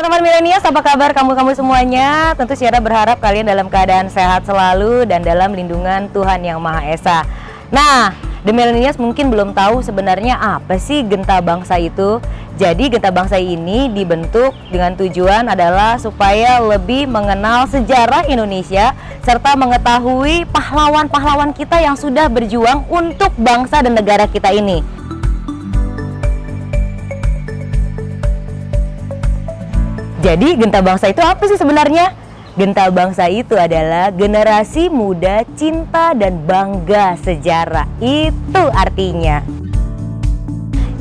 teman-teman milenials, apa kabar kamu-kamu semuanya? Tentu Syara berharap kalian dalam keadaan sehat selalu dan dalam lindungan Tuhan Yang Maha Esa. Nah, The Millennials mungkin belum tahu sebenarnya apa sih Genta Bangsa itu. Jadi Genta Bangsa ini dibentuk dengan tujuan adalah supaya lebih mengenal sejarah Indonesia serta mengetahui pahlawan-pahlawan kita yang sudah berjuang untuk bangsa dan negara kita ini. Jadi Genta Bangsa itu apa sih sebenarnya? Genta Bangsa itu adalah generasi muda cinta dan bangga sejarah. Itu artinya.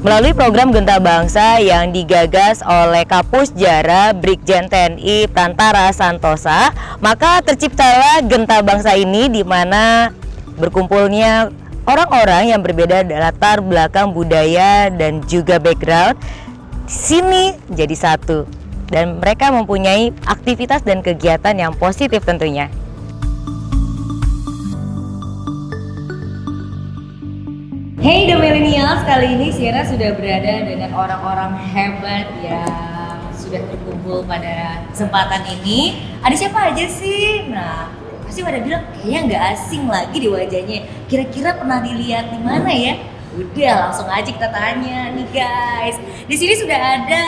Melalui program Genta Bangsa yang digagas oleh Kapusjara Brigjen TNI Prantara Santosa, maka terciptalah Genta Bangsa ini di mana berkumpulnya orang-orang yang berbeda latar belakang budaya dan juga background sini jadi satu. Dan mereka mempunyai aktivitas dan kegiatan yang positif tentunya. Hey The Millennials, kali ini Syara sudah berada dengan orang-orang hebat yang sudah terkumpul pada kesempatan ini. Ada siapa aja sih? Nah, pasti pada bilang kayaknya nggak asing lagi di wajahnya. Kira-kira pernah dilihat di mana ya? Udah, langsung aja kita tanya nih guys. Di sini sudah ada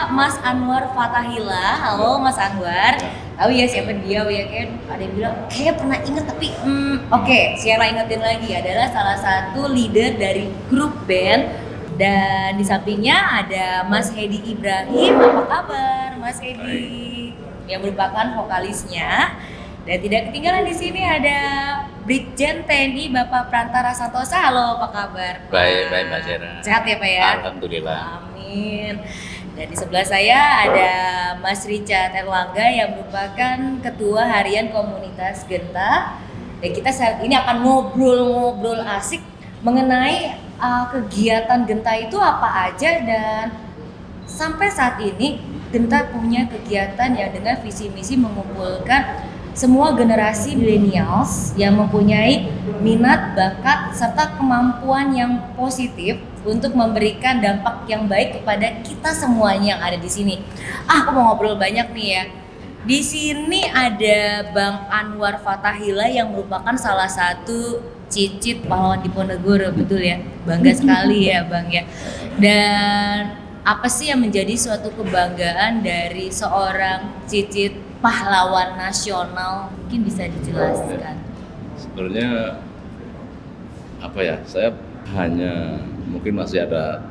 Mas Anwar Fatahillah. Halo Mas Anwar. Tahu ya siapa dia? Ya kan ada yang bilang kayak pernah inget tapi oke, Syara ingetin lagi, adalah salah satu leader dari grup band. Dan di sampingnya ada Mas Hedi Ibrahim. Apa kabar Mas Hedi? Yang merupakan vokalisnya. Dan tidak ketinggalan di sini ada Brigjen TNI Bapak Prantara Santosa. Halo, apa kabar? Baik Mbak Syara. Sehat ya Pak ya? Alhamdulillah. Amin. Dan di sebelah saya ada Mas Richard Erlangga yang merupakan Ketua Harian Komunitas Genta. Dan kita saat ini akan ngobrol-ngobrol asik mengenai kegiatan Genta itu apa aja, dan sampai saat ini Genta punya kegiatan yang dengan visi misi mengumpulkan semua generasi millennials yang mempunyai minat, bakat, serta kemampuan yang positif untuk memberikan dampak yang baik kepada kita semuanya yang ada di sini. Aku mau ngobrol banyak nih ya. Di sini ada Bang Anwar Fatahillah yang merupakan salah satu cicit pahlawan Diponegoro, betul ya? Bangga sekali ya Bang ya. Dan apa sih yang menjadi suatu kebanggaan dari seorang cicit pahlawan nasional? Mungkin bisa dijelaskan. Sebenarnya apa ya? Saya hanya mungkin masih ada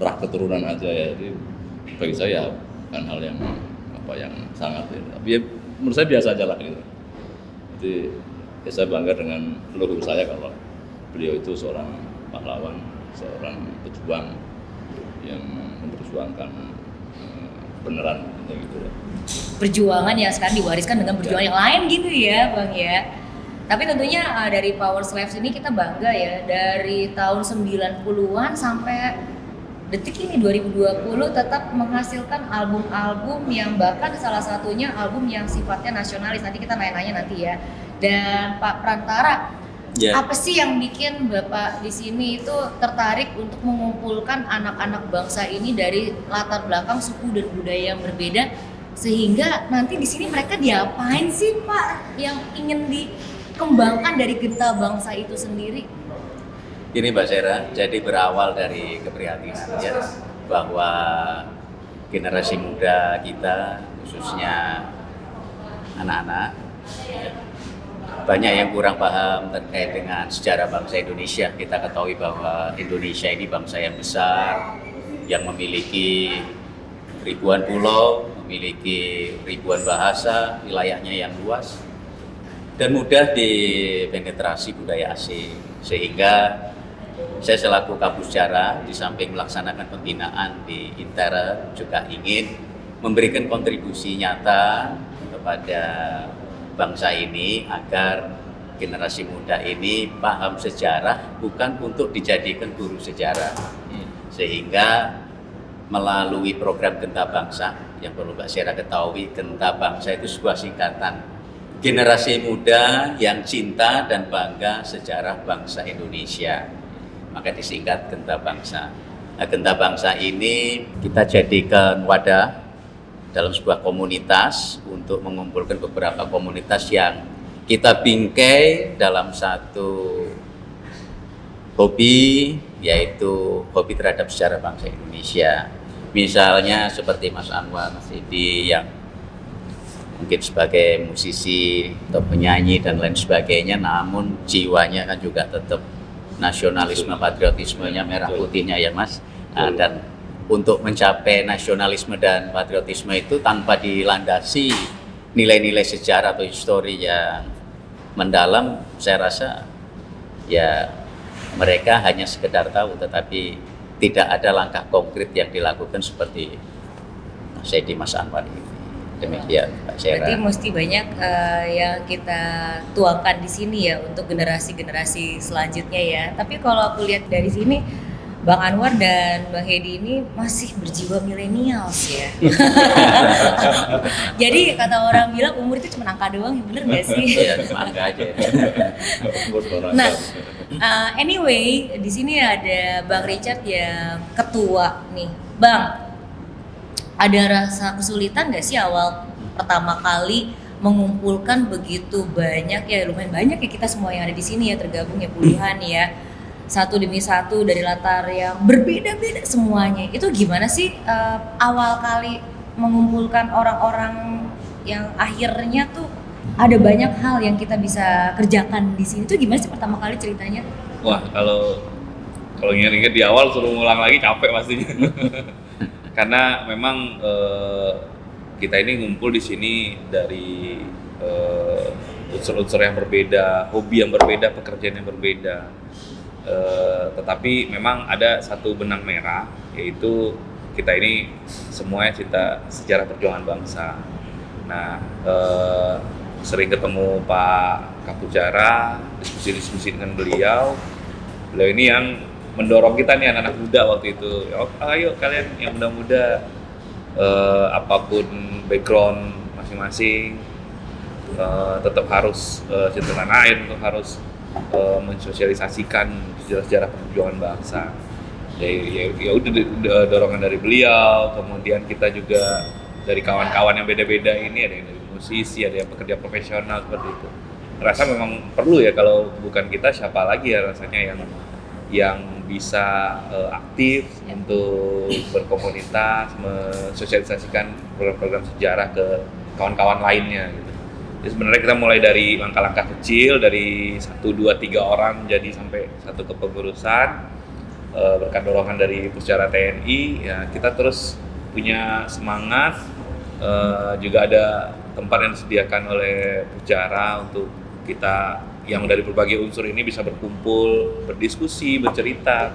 terah keturunan aja ya. Jadi bagi saya bukan hal yang yang sangat ya. Tapi ya, menurut saya biasa aja lah gitu. Jadi ya saya bangga dengan leluhur saya kalau beliau itu seorang pahlawan, seorang pejuang yang memperjuangkan beneran gitu ya. Perjuangan yang sekarang diwariskan dengan perjuangan yang lain gitu ya Bang ya. Tapi tentunya dari Power Slaves ini kita bangga ya, dari tahun 90-an sampai detik ini 2020 tetap menghasilkan album-album yang bahkan salah satunya album yang sifatnya nasionalis. Nanti kita nanya-nanya nanti ya. Dan Pak Prantara, apa sih yang bikin Bapak di sini itu tertarik untuk mengumpulkan anak-anak bangsa ini dari latar belakang suku dan budaya yang berbeda, sehingga nanti di sini mereka diapain sih Pak yang ingin dikembangkan dari Genta Bangsa itu sendiri? Ini Mbak Syara, jadi berawal dari keprihatinan ya, bahwa generasi muda kita, khususnya anak-anak, banyak yang kurang paham terkait dengan sejarah bangsa Indonesia. Kita ketahui bahwa Indonesia ini bangsa yang besar, yang memiliki ribuan pulau, memiliki ribuan bahasa, wilayahnya yang luas, dan mudah dipenetrasi budaya asing. Sehingga saya selaku Kapusjara, di samping melaksanakan pembinaan di Intera, juga ingin memberikan kontribusi nyata kepada bangsa ini agar generasi muda ini paham sejarah, bukan untuk dijadikan guru sejarah. Sehingga melalui program Genta Bangsa, yang perlu Mbak Syara ketahui, Genta Bangsa itu sebuah singkatan generasi muda yang cinta dan bangga sejarah bangsa Indonesia, maka disingkat Genta Bangsa. Nah, Genta Bangsa ini kita jadikan wadah dalam sebuah komunitas untuk mengumpulkan beberapa komunitas yang kita bingkai dalam satu hobi, yaitu hobi terhadap sejarah bangsa Indonesia. Misalnya seperti Mas Anwar, Mas Edi yang mungkin sebagai musisi atau penyanyi dan lain sebagainya, namun jiwanya kan juga tetap nasionalisme, patriotismenya, merah putihnya ya Mas. Nah, dan untuk mencapai nasionalisme dan patriotisme itu tanpa dilandasi nilai-nilai sejarah atau histori yang mendalam, saya rasa ya mereka hanya sekedar tahu, tetapi tidak ada langkah konkret yang dilakukan seperti Mas Edi, Mas Anwar ini. Demikian, Pak Syera. Berarti mesti banyak yang kita tuangkan di sini ya untuk generasi-generasi selanjutnya ya. Tapi kalau aku lihat dari sini, Bang Anwar dan Bang Hedi ini masih berjiwa milenials ya. Jadi kata orang bilang umur itu cuma angka doang, ya bener nggak sih? Iya, angka aja. Nah, anyway, di sini ada Bang Richard yang ketua nih, Bang. Ada rasa kesulitan nggak sih awal pertama kali mengumpulkan begitu banyak ya, lumayan banyak ya kita semua yang ada di sini ya, tergabung ya puluhan ya, satu demi satu dari latar yang berbeda-beda semuanya. Itu gimana sih awal kali mengumpulkan orang-orang yang akhirnya tuh ada banyak hal yang kita bisa kerjakan di sini? Itu gimana sih pertama kali ceritanya? Wah, kalau ingat-ingat di awal suruh ngulang lagi capek pastinya. Karena memang kita ini ngumpul di sini dari unsur-unsur yang berbeda, hobi yang berbeda, pekerjaan yang berbeda. Tetapi memang ada satu benang merah, yaitu kita ini semuanya cinta sejarah perjuangan bangsa. Nah, sering ketemu Pak Kapujara, diskusi-diskusi dengan beliau ini yang mendorong kita nih anak-anak muda waktu itu. Ayo kalian yang muda-muda, apapun background masing-masing, tetap harus cinta tanah air, tetap harus mensosialisasikan sejarah perjuangan bangsa. Ya udah dorongan dari beliau. Kemudian kita juga dari kawan-kawan yang beda-beda ini, ada yang dari musisi, ada yang pekerja profesional seperti itu. Rasa memang perlu ya, kalau bukan kita siapa lagi ya rasanya yang bisa aktif untuk berkomunitas, mensosialisasikan program-program sejarah ke kawan-kawan lainnya gitu. Jadi sebenarnya kita mulai dari langkah-langkah kecil, dari 1, 2, 3 orang jadi sampai satu kepengurusan, berkat dorongan dari Puscara TNI, ya kita terus punya semangat. Juga ada tempat yang disediakan oleh Puscara untuk kita yang dari berbagai unsur ini bisa berkumpul, berdiskusi, bercerita,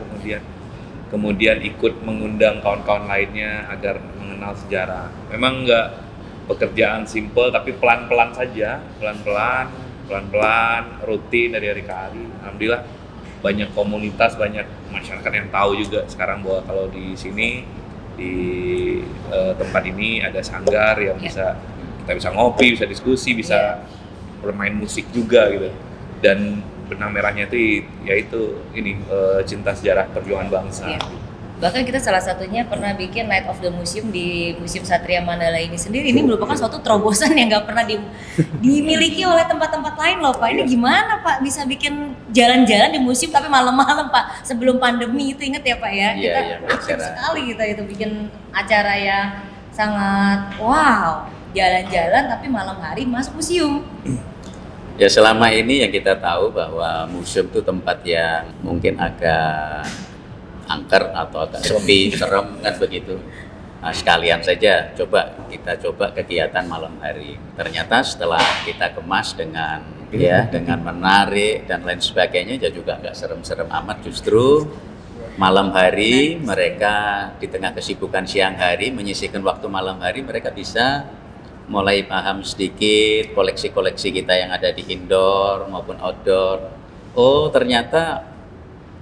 kemudian ikut mengundang kawan-kawan lainnya agar mengenal sejarah. Memang nggak pekerjaan simpel, tapi pelan-pelan saja, pelan-pelan, rutin dari hari ke hari. Alhamdulillah banyak komunitas, banyak masyarakat yang tahu juga sekarang bahwa kalau di sini di tempat ini ada sanggar yang kita bisa ngopi, bisa diskusi, bisa bermain musik juga gitu. Dan benang merahnya itu yaitu ini cinta sejarah perjuangan bangsa. Ya. Bahkan kita salah satunya pernah bikin Night of the Museum di Museum Satria Mandala ini sendiri. Ini merupakan suatu terobosan yang nggak pernah dimiliki oleh tempat-tempat lain loh Pak. Ini gimana Pak bisa bikin jalan-jalan di museum tapi malam-malam Pak, sebelum pandemi itu, inget ya Pak ya? Kita aktif sekali kita itu bikin acara yang sangat wow, jalan-jalan tapi malam hari masuk museum. Ya selama ini yang kita tahu bahwa museum itu tempat yang mungkin agak angker atau agak sepi, serem kan begitu. Nah, sekalian saja kita coba kegiatan malam hari. Ternyata setelah kita kemas dengan menarik dan lain sebagainya, juga nggak serem-serem amat. Justru malam hari mereka di tengah kesibukan siang hari menyisihkan waktu malam hari, mereka bisa mulai paham sedikit koleksi-koleksi kita yang ada di indoor maupun outdoor. Oh ternyata,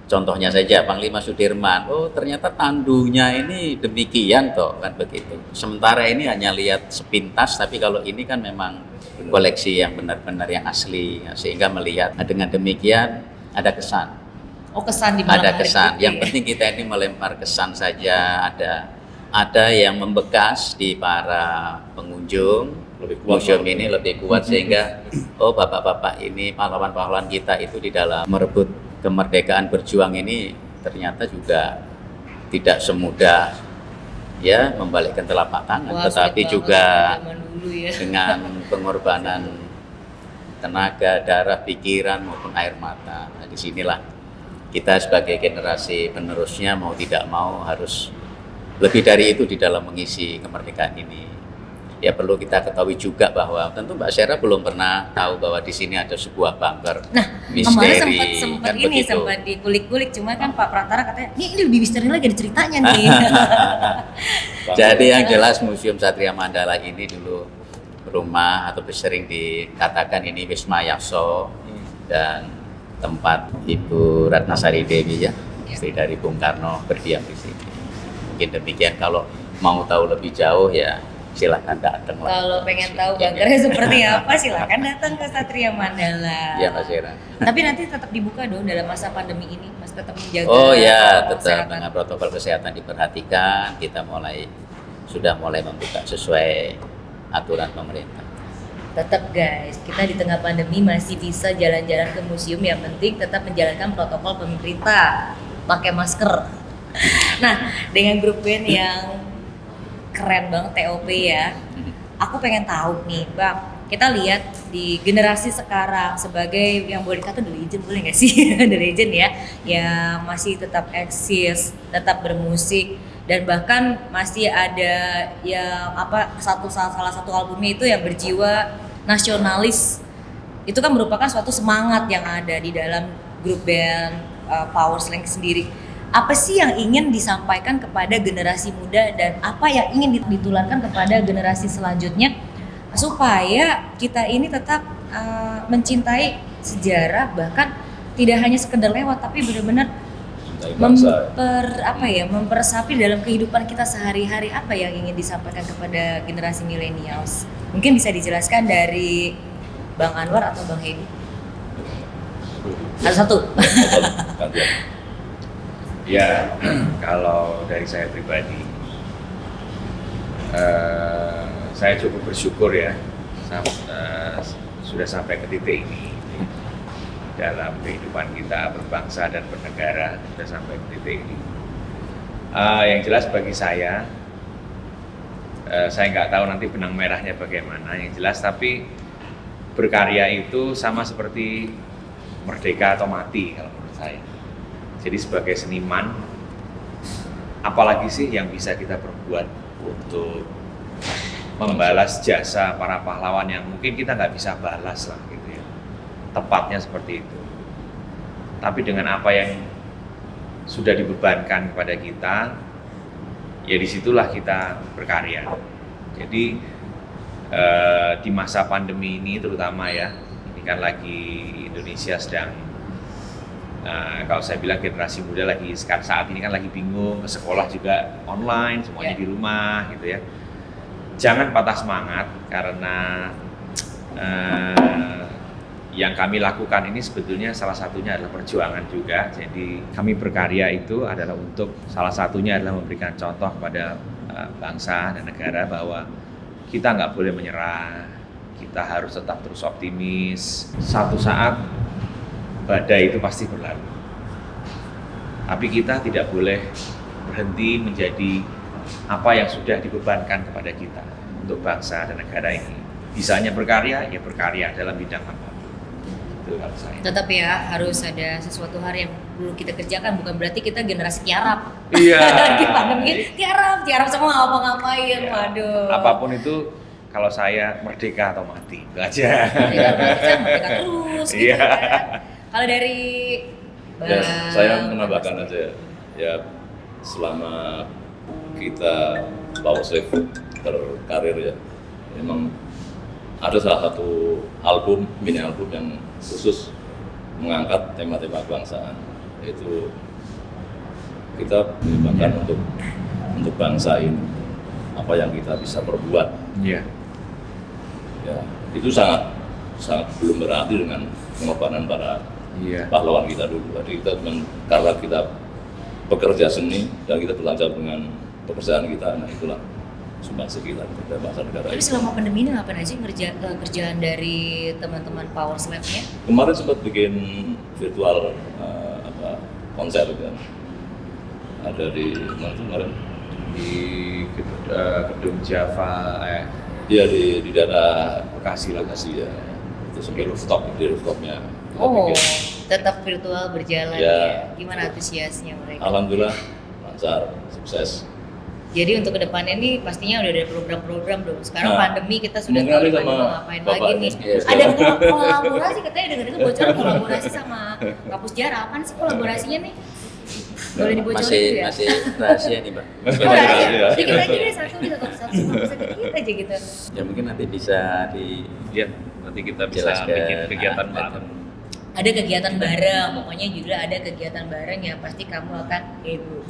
contohnya saja Panglima Sudirman, oh ternyata tandunya ini demikian toh, kan begitu. Sementara ini hanya lihat sepintas, tapi kalau ini kan memang koleksi yang benar-benar yang asli, sehingga melihat dengan demikian ada kesan. Oh kesan di malam ada hari kesan. itu, yang penting kita ini melempar kesan saja, ada ada yang membekas di para pengunjung Lebih kuat, museum Pak. ini lebih kuat sehingga oh bapak-bapak ini pahlawan-pahlawan kita itu di dalam merebut kemerdekaan berjuang ini ternyata juga tidak semudah ya membalikkan telapak tangan, Wah, tetapi sulit juga banget zaman dulu ya. dengan pengorbanan tenaga, darah, pikiran maupun air mata. Nah, disinilah kita sebagai generasi penerusnya mau tidak mau harus lebih dari itu di dalam mengisi kemerdekaan ini. Ya perlu kita ketahui juga bahwa tentu Mbak Sera belum pernah tahu bahwa di sini ada sebuah bunker Nah, kemarin misteri sempat kan ini begitu. sempat dikulik-kulik, cuma kan Pak Pratara katanya ini lebih misteri lagi ada ceritanya nih. Jadi yang jelas Museum Satria Mandala ini dulu rumah atau sering dikatakan ini Wisma Yakso dan tempat Ibu Ratnasari Dewi ya, istri dari Bung Karno berdiam di sini. Mungkin demikian, kalau mau tahu lebih jauh ya silahkan datang lah. Kalau pengen tahu bunkernya seperti apa, silakan datang ke Satria Mandala. Iya Mas Hera. Tapi nanti tetap dibuka dong dalam masa pandemi ini, Mas tetap menjaga. Oh ya, protokol tetap kesehatan. dengan protokol kesehatan diperhatikan. Kita sudah mulai membuka sesuai aturan pemerintah. Tetap guys, kita di tengah pandemi masih bisa jalan-jalan ke museum, yang penting tetap menjalankan protokol pemerintah, pakai masker. Nah, dengan grup band yang keren banget TOP ya, aku pengen tahu nih Bang, kita lihat di generasi sekarang sebagai yang boleh dikata the legend, boleh nggak sih? The legend ya, yang masih tetap eksis, tetap bermusik, dan bahkan masih ada yang salah satu albumnya itu yang berjiwa nasionalis. Itu kan merupakan suatu semangat yang ada di dalam grup band Power Slang sendiri. Apa sih yang ingin disampaikan kepada generasi muda dan apa yang ingin ditularkan kepada generasi selanjutnya supaya kita ini tetap mencintai sejarah, bahkan tidak hanya sekedar lewat tapi benar-benar memperesapi dalam kehidupan kita sehari-hari. Apa yang ingin disampaikan kepada generasi milenials? Mungkin bisa dijelaskan dari Bang Anwar atau Bang Hedi? Satu. Ya, kalau dari saya pribadi, saya cukup bersyukur ya sudah sampai ke titik ini dalam kehidupan kita berbangsa dan bernegara, sudah sampai ke titik ini. Yang jelas bagi saya nggak tahu nanti benang merahnya bagaimana, yang jelas tapi berkarya itu sama seperti merdeka atau mati kalau menurut saya. Jadi sebagai seniman, apalagi sih yang bisa kita perbuat untuk membalas jasa para pahlawan yang mungkin kita nggak bisa balas lah gitu ya. Tepatnya seperti itu. Tapi dengan apa yang sudah dibebankan kepada kita, ya disitulah kita berkarya. Jadi di masa pandemi ini terutama ya, ini kan lagi Indonesia sedang kalau saya bilang generasi muda lagi saat ini kan lagi bingung, ke sekolah juga online, semuanya di rumah gitu ya. Jangan patah semangat karena yang kami lakukan ini sebetulnya salah satunya adalah perjuangan juga. Jadi kami berkarya itu adalah untuk salah satunya adalah memberikan contoh kepada bangsa dan negara bahwa kita nggak boleh menyerah, kita harus tetap terus optimis. Satu saat badai itu pasti berlalu. Tapi kita tidak boleh berhenti menjadi apa yang sudah dibebankan kepada kita untuk bangsa dan negara ini. Bisanya berkarya, ya berkarya dalam bidang apapun. Itu kalau saya. Tetap ya, harus ada sesuatu hal yang perlu kita kerjakan, bukan berarti kita generasi tiarap. Iya. Di pandemi tiarap semua ngapa-ngapain, waduh. Apapun itu, kalau saya merdeka atau mati, itu aja. Merdeka terus gitu Iya. kan. Kalau dari Ya, saya menambahkan aja ya, selama kita Power Slave berkarir ya, memang ada salah satu mini album yang khusus mengangkat tema-tema kebangsaan, yaitu kita menyumbangkan untuk bangsa ini apa yang kita bisa perbuat. Iya. Ya, itu sangat belum berarti dengan pengorbanan para Iya. pahlawan kita dulu. Jadi kita karena kita pekerja seni dan kita belajar dengan pekerjaan kita. Nah itulah sumbangsi kita kepada bangsa negara. Tapi selama pandemi ini ngapain aja kerjaan dari teman-teman Power Slab-nya? Kemarin sempat bikin virtual konser kan. Ada di mana tuh kemarin? Di gedung Java, Dia di daerah Bekasi lah. Bekasi ya. Itu sempat di rooftopnya. Kita Oh, bikin. tetap virtual berjalan Ya. ya. Gimana antusiasnya mereka? Alhamdulillah lancar, sukses. Jadi untuk kedepannya nih pastinya udah ada program-program dong. Sekarang Nah, pandemi kita sudah mungkin tahu nanti depan sama juga ngapain Bapak lagi ini. nih. Iya, Ada kolaborasi katanya dengar-dengar bocor kolaborasi sama Kapus Jarah. Apaan sih kolaborasinya nih? Boleh dibocorin Masih dulu ya? masih rahasia nih, Mbak. Oh, Rahasia. rahasia. Sedikit aja deh, satu sedikit aja gitu. Ya mungkin nanti bisa di Ya, nanti kita bisa Jelaskan. bikin kegiatan bareng. Ada kegiatan bareng, pokoknya judulnya ada kegiatan bareng ya pasti kamu akan heboh.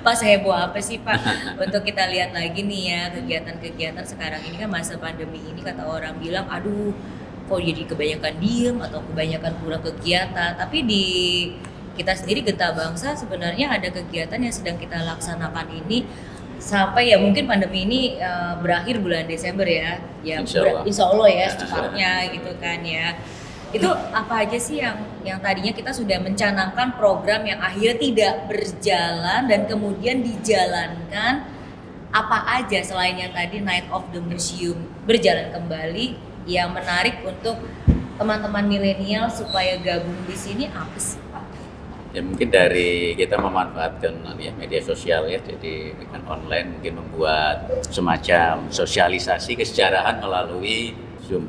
Pas heboh apa sih Pak? Untuk kita lihat lagi nih ya kegiatan-kegiatan sekarang ini kan masa pandemi ini kata orang bilang aduh kok jadi kebanyakan diem atau kebanyakan kurang kegiatan. Tapi di kita sendiri Genta Bangsa sebenarnya ada kegiatan yang sedang kita laksanakan ini sampai ya mungkin pandemi ini berakhir bulan Desember ya. Ya Insya Allah. insya Allah ya secepatnya gitu kan ya. Itu apa aja sih yang tadinya kita sudah mencanangkan program yang akhirnya tidak berjalan dan kemudian dijalankan, apa aja selain yang tadi Night of the Museum berjalan kembali yang menarik untuk teman-teman milenial supaya gabung di sini apa sih Pak? ya mungkin dari kita memanfaatkan ya media sosial ya, jadi dengan online mungkin membuat semacam sosialisasi kesejarahan melalui Zoom.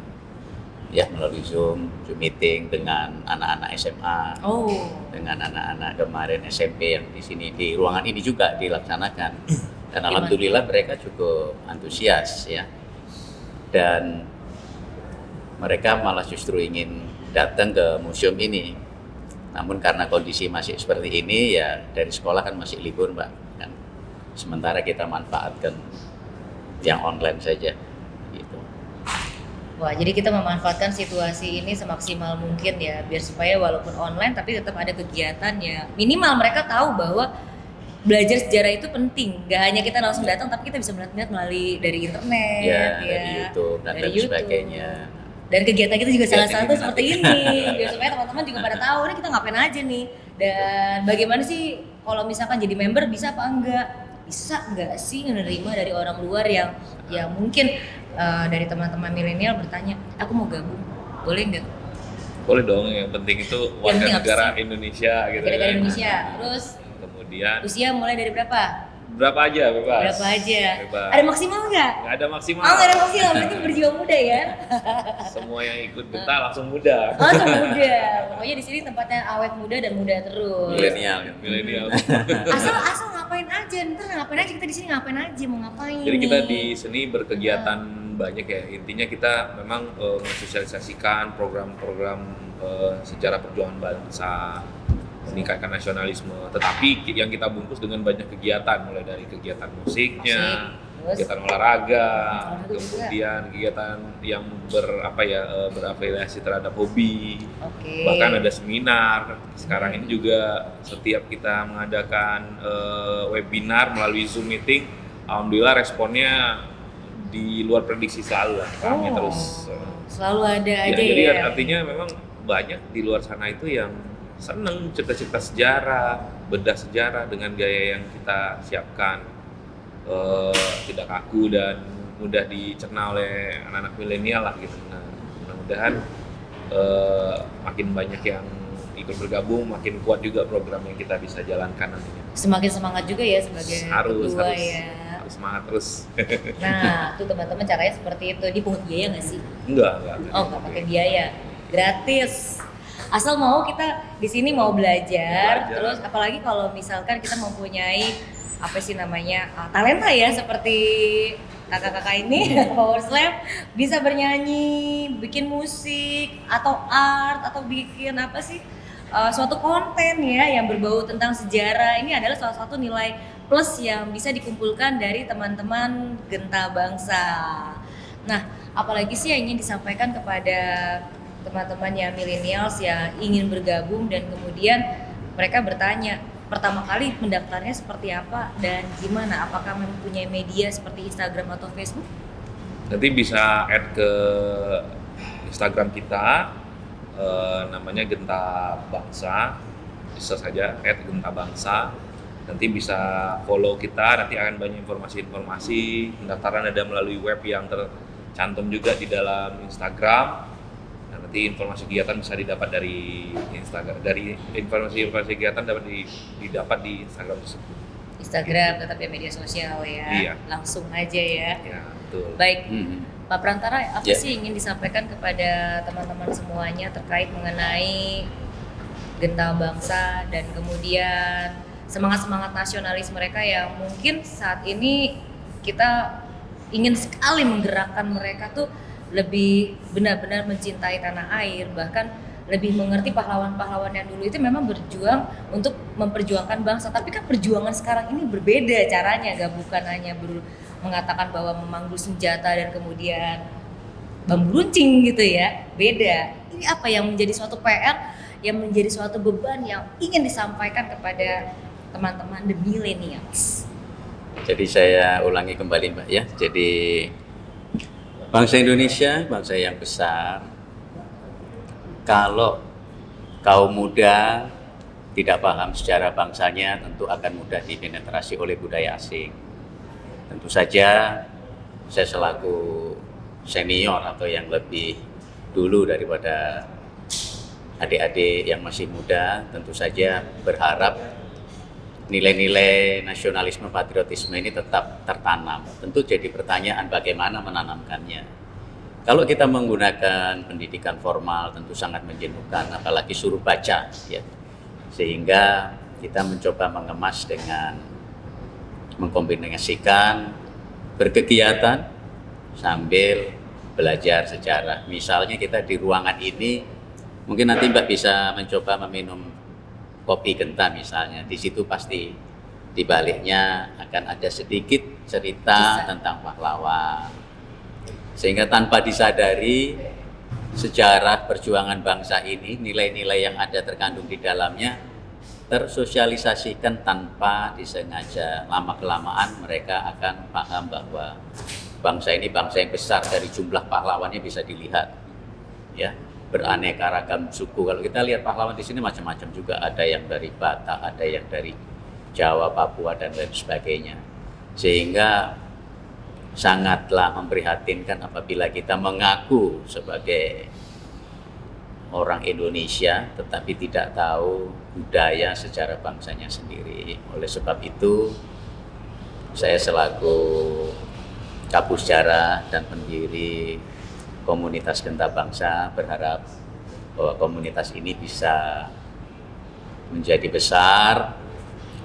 Ya, melalui Zoom meeting dengan anak-anak SMA, Oh, dengan anak-anak kemarin SMP yang di sini di ruangan ini juga dilaksanakan. Dan alhamdulillah mereka cukup antusias ya. Dan mereka malah justru ingin datang ke museum ini. Namun karena kondisi masih seperti ini ya dari sekolah kan masih libur, Mbak. Kan sementara kita manfaatkan yang online saja gitu. wah jadi kita memanfaatkan situasi ini semaksimal mungkin ya biar supaya walaupun online tapi tetap ada kegiatan ya minimal mereka tahu bahwa belajar sejarah itu penting. Gak hanya kita langsung datang tapi kita bisa melihat melalui dari internet Ya, dari YouTube dan dari lain YouTube. sebagainya. Dan kegiatan kita juga salah Ya, satu nanti. seperti ini biar supaya teman-teman juga pada tahu nih kita ngapain aja nih dan bagaimana sih kalau misalkan jadi member bisa apa enggak, bisa enggak sih menerima dari orang luar yang mungkin dari teman-teman milenial bertanya aku mau gabung boleh enggak? Boleh dong, yang penting itu warga penting apa negara sih? Indonesia gitu Negara kan. Indonesia. Terus Kemudian usia mulai dari berapa? berapa aja bebas. Berapa aja? Bebas. Ada maksimal nggak? Nggak ada maksimal. Oh nggak ada maksimal, berarti berjiwa muda ya? Semua yang ikut Genta langsung muda. Oh sama muda. Pokoknya di sini tempatnya awet muda dan muda terus. Milenial kan. Milenial. Asal ngapain aja, ntar ngapain aja kita di sini ngapain aja mau ngapain? Jadi kita nih? di seni berkegiatan banyak ya. Intinya kita memang mensosialisasikan program-program sejarah perjuangan bangsa, meningkatkan nasionalisme. Tetapi yang kita bungkus dengan banyak kegiatan, mulai dari kegiatan musiknya, Terus? kegiatan olahraga, Olahraga kemudian kegiatan yang berafiliasi terhadap hobi. Oke. Bahkan ada seminar. Sekarang ini juga setiap kita mengadakan webinar melalui Zoom meeting, alhamdulillah responnya di luar prediksi selalu lah. Kami Oh, terus selalu ada ya, aja jadi ya. artinya memang banyak di luar sana itu yang seneng cerita-cerita sejarah, bedah sejarah dengan gaya yang kita siapkan, tidak kaku dan mudah dicerna oleh anak-anak milenial lah gitu. Nah, mudah-mudahan makin banyak yang ikut bergabung, makin kuat juga program yang kita bisa jalankan nantinya. Semakin semangat juga ya sebagai ketua ya. Harus semangat terus. Nah, tuh teman-teman caranya seperti itu. Dipungut biaya nggak sih? Enggak. Oh, nggak pakai biaya, gratis. Asal mau kita di sini mau belajar, terus apalagi kalau misalkan kita mempunyai apa sih namanya talenta ya seperti kakak-kakak ini Power Slab bisa bernyanyi, bikin musik atau art atau bikin apa sih suatu konten ya yang berbau tentang sejarah. Ini adalah salah satu nilai plus yang bisa dikumpulkan dari teman-teman Genta Bangsa. Nah, apalagi sih yang ingin disampaikan kepada teman-teman yang millennials yang ingin bergabung dan kemudian mereka bertanya, pertama kali mendaftarnya seperti apa dan gimana? Apakah mempunyai media seperti Instagram atau Facebook? Nanti bisa add ke Instagram kita, namanya Genta Bangsa, bisa saja add Genta Bangsa. Nanti bisa follow kita, nanti akan banyak informasi-informasi. Pendaftaran ada melalui web yang tercantum juga di dalam Instagram. Nah, nanti informasi kegiatan bisa didapat dari Instagram, dari informasi kegiatan dapat didapat di Instagram tersebut. Instagram tetap ya media sosial ya. Iya. Langsung aja ya. Ya, betul. Baik, Mhm. Pak Prantara, apa Ya. sih ingin disampaikan kepada teman-teman semuanya terkait mengenai Genta Bangsa dan kemudian semangat-semangat nasionalis mereka yang mungkin saat ini kita ingin sekali menggerakkan mereka tuh lebih benar-benar mencintai tanah air, bahkan lebih mengerti pahlawan-pahlawan yang dulu itu memang berjuang untuk memperjuangkan bangsa. Tapi kan perjuangan sekarang ini berbeda caranya, gak bukan hanya mengatakan bahwa memanggul senjata dan kemudian bambu runcing gitu ya, beda. Ini apa yang menjadi suatu PR, yang menjadi suatu beban yang ingin disampaikan kepada teman-teman the millennials. Jadi saya ulangi kembali Mbak ya. Jadi bangsa Indonesia, bangsa yang besar. Kalau kaum muda tidak paham sejarah bangsanya, tentu akan mudah dipenetrasi oleh budaya asing. Tentu saja saya selaku senior atau yang lebih dulu daripada adik-adik yang masih muda, tentu saja berharap nilai-nilai nasionalisme patriotisme ini tetap tertanam. Tentu jadi pertanyaan bagaimana menanamkannya. Kalau kita menggunakan pendidikan formal tentu sangat menjenuhkan, apalagi suruh baca ya. Sehingga kita mencoba mengemas dengan mengkombinasikan berkegiatan sambil belajar sejarah. Misalnya kita di ruangan ini mungkin nanti Mbak bisa mencoba meminum kopi Genta misalnya, di situ pasti di baliknya akan ada sedikit cerita tentang pahlawan. Sehingga tanpa disadari sejarah perjuangan bangsa ini, nilai-nilai yang ada terkandung di dalamnya tersosialisasikan tanpa disengaja. Lama-kelamaan mereka akan paham bahwa bangsa ini bangsa yang besar, dari jumlah pahlawannya bisa dilihat. Ya. Beraneka ragam suku. Kalau kita lihat pahlawan di sini macam-macam juga, ada yang dari Batak, ada yang dari Jawa, Papua dan lain sebagainya. Sehingga sangatlah memprihatinkan apabila kita mengaku sebagai orang Indonesia tetapi tidak tahu budaya sejarah bangsanya sendiri. Oleh sebab itu saya selaku Kapus Sejarah dan pendiri komunitas Genta Bangsa berharap bahwa komunitas ini bisa menjadi besar,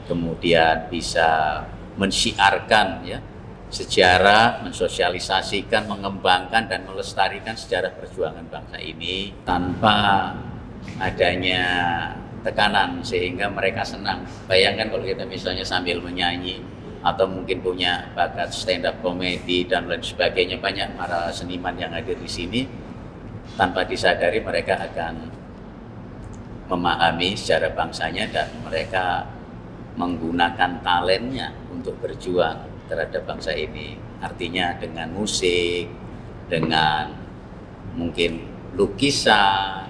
kemudian bisa mensyiarkan ya sejarah, mensosialisasikan, mengembangkan dan melestarikan sejarah perjuangan bangsa ini tanpa adanya tekanan sehingga mereka senang. Bayangkan kalau kita misalnya sambil menyanyi atau mungkin punya bakat stand up comedy dan lain sebagainya, banyak para seniman yang hadir di sini, tanpa disadari mereka akan memahami sejarah bangsanya dan mereka menggunakan talentnya untuk berjuang terhadap bangsa ini. Artinya dengan musik, dengan mungkin lukisan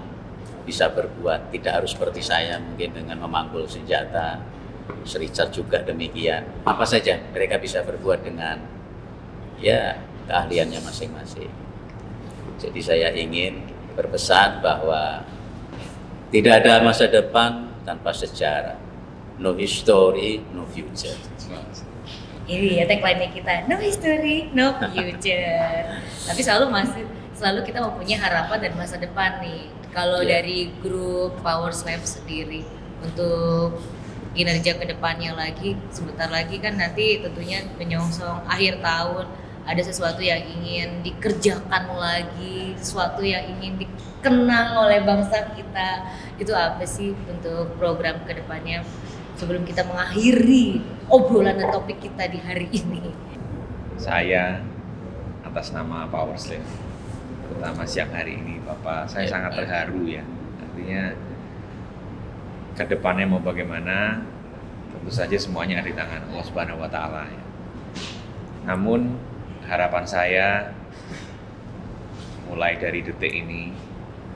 bisa berbuat, tidak harus seperti saya mungkin dengan memanggul senjata. Richard juga demikian. Apa saja mereka bisa berbuat dengan ya keahliannya masing-masing. Jadi saya ingin berpesan bahwa tidak ada masa depan tanpa sejarah. No history, no future. Ini ya tagline kita, no history, no future. Tapi selalu kita mempunyai harapan dan masa depan nih. Kalau dari grup Power Slam sendiri untuk kinerja kedepannya lagi, sebentar lagi kan nanti tentunya menyongsong akhir tahun, ada sesuatu yang ingin dikerjakan lagi, sesuatu yang ingin dikenang oleh bangsa kita. Itu apa sih untuk program kedepannya sebelum kita mengakhiri obrolan dan topik kita di hari ini? Saya atas nama Power Slam, terutama siang hari ini, Bapak, saya sangat terharu ya. Artinya kedepannya mau bagaimana, tentu saja semuanya ada di tangan Allah Subhanahu wa taala ya. Namun harapan saya mulai dari detik ini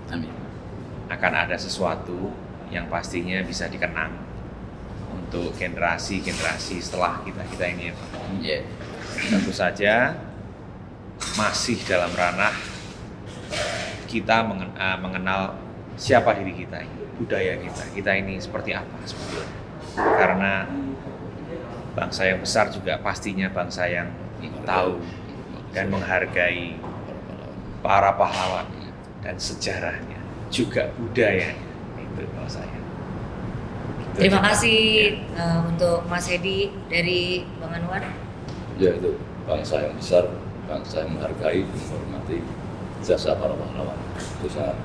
Amin. akan ada sesuatu yang pastinya bisa dikenang untuk generasi-generasi setelah kita ini ya Pak. Ya. Tentu saja masih dalam ranah kita mengenal siapa diri kita ini, budaya kita ini seperti apa sebetulnya. Karena bangsa yang besar juga pastinya bangsa yang tahu dan menghargai para pahlawan dan sejarahnya, juga budayanya. Itu kalau saya. Gitu Terima aja, Pak. kasih Ya. untuk Mas Edi dari Bang Anwar. Ya itu bangsa yang besar, bangsa yang menghargai, menghormati jasa para pahlawan. Itu sangat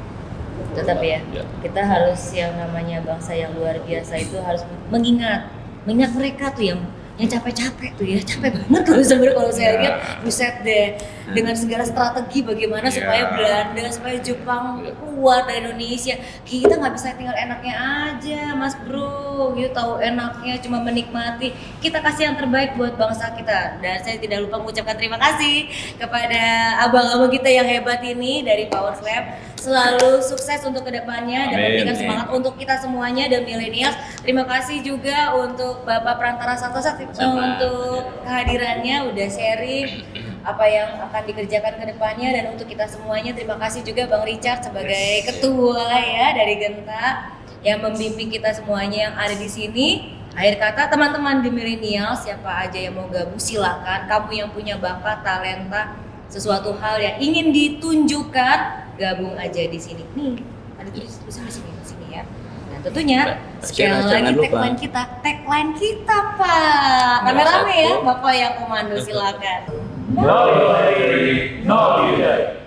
Tetap ya, kita harus yang namanya bangsa yang luar biasa itu harus mengingat mereka tuh yang capek-capek tuh ya, capek banget kalau sebenarnya kalau saya lihat, buset deh, dengan segala strategi bagaimana supaya Belanda, supaya Jepang keluar dari Indonesia. Kita nggak bisa tinggal enaknya aja, Mas Bro, gitu tahu enaknya cuma menikmati. Kita kasih yang terbaik buat bangsa kita. Dan saya tidak lupa mengucapkan terima kasih kepada abang-abang kita yang hebat ini dari Power Lab. Selalu sukses untuk kedepannya dan memberikan semangat untuk kita semuanya dan millennials. Terima kasih juga untuk Bapak Prantara Santosa untuk kehadirannya, udah sharing apa yang akan dikerjakan ke depannya, dan untuk kita semuanya terima kasih juga Bang Richard sebagai ketua ya dari Genta yang membimbing kita semuanya yang ada di sini. Akhir kata teman-teman di milenial, siapa aja yang mau gabung silakan. Kamu yang punya bakat, talenta, sesuatu hal yang ingin ditunjukkan, gabung aja di sini. Nih, ada tulisan di sini ya. Dan tentunya sekali lagi tagline kita Pak. Rame-rame ya Bapak yang komando silakan. No delay, no delay.